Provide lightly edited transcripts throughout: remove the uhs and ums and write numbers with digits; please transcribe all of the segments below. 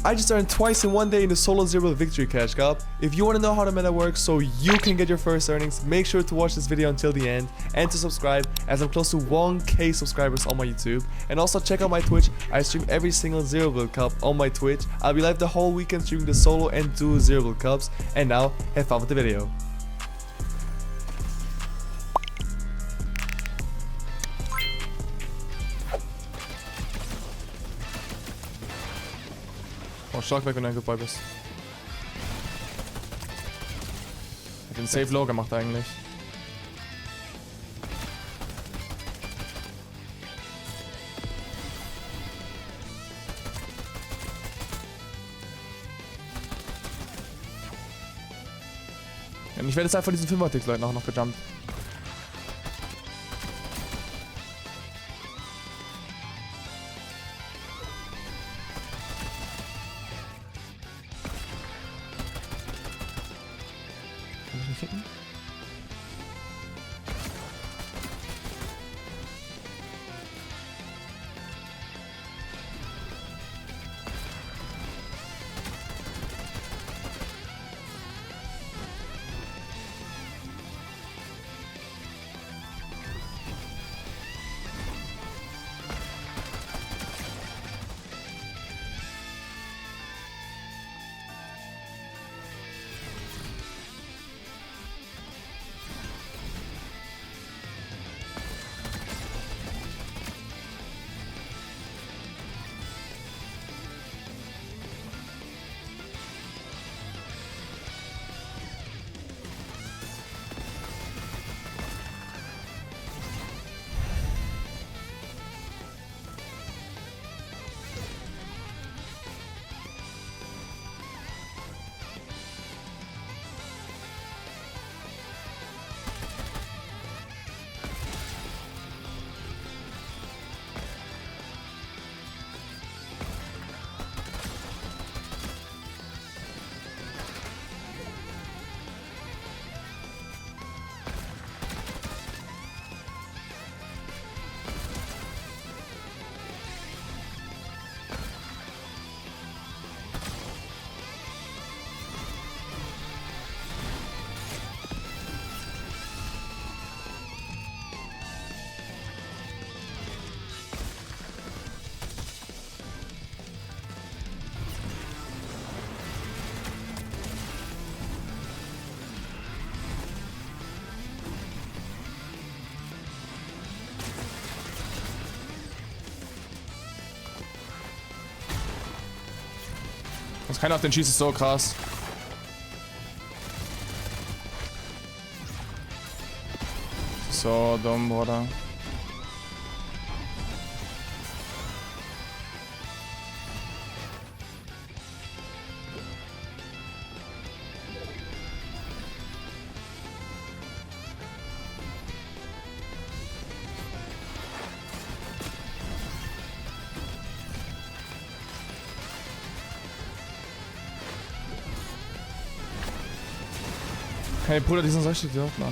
I just earned twice in one day in the Solo Zero Victory Cash Cup. If you want to know how the meta works so you can get your first earnings, make sure to watch this video until the end and to subscribe, as I'm close to 1k subscribers on my YouTube. And also check out my Twitch. I stream every single Zero Build Cup on my Twitch. I'll be live the whole weekend streaming the Solo and Duo Zero Build Cups. And now, have fun with the video. Oh, stark weg, wenn du eingebeugt bist. Hat den Safe Low gemacht eigentlich. Und ich werde jetzt einfach diesen 5er-Ticks-Leuten auch noch gejumpt. Kann ich nicht hitten? Dass keiner auf den schießt, ist so krass. So dumm, Bruder. Hey Bruder, die sind solche Idioten, Mann.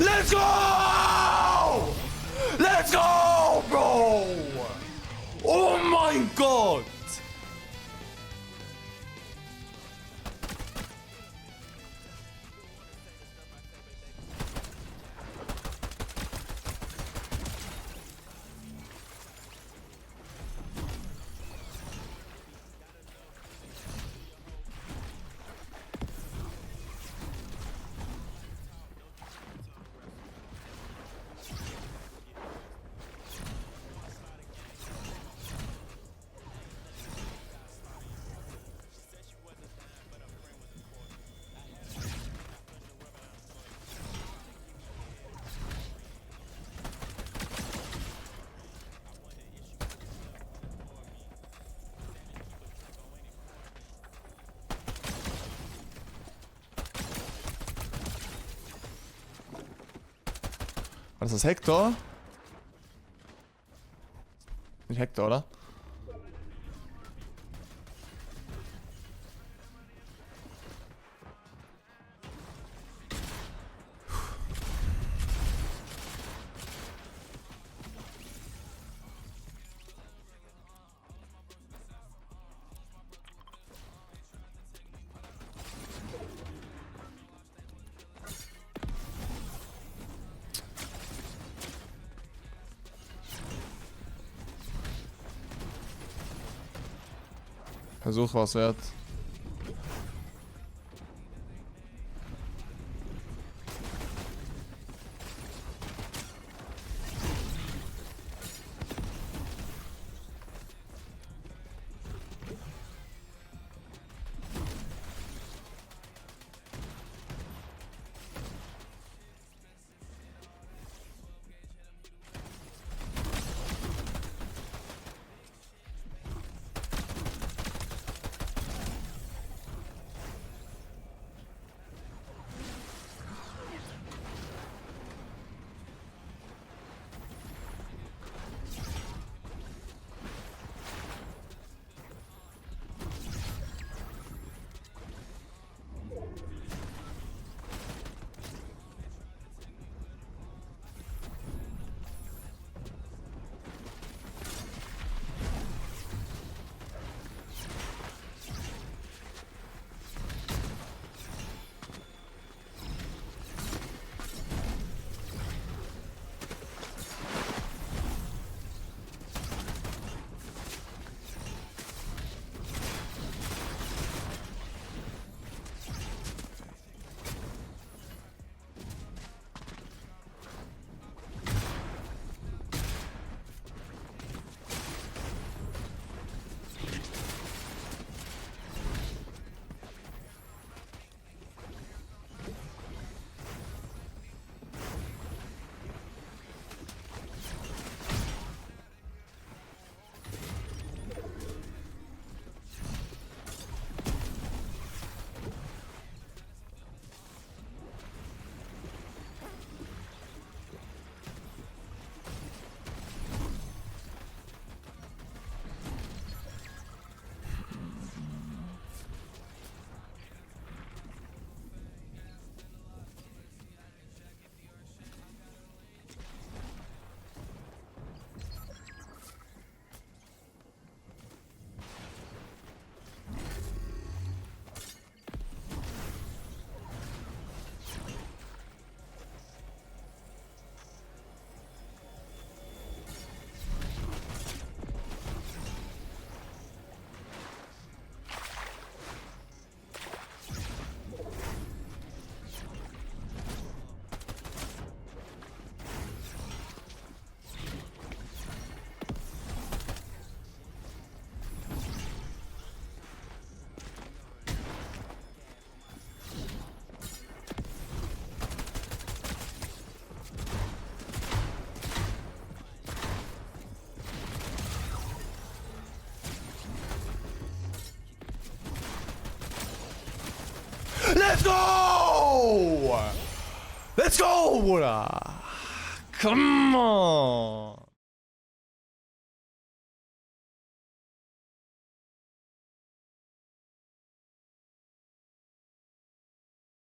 Let's go! Let's go, bro! Oh my god! Was ist das, Hector? Nicht Hector, oder? Versuch was wert. Let's go! Let's go, Bruder! Come on!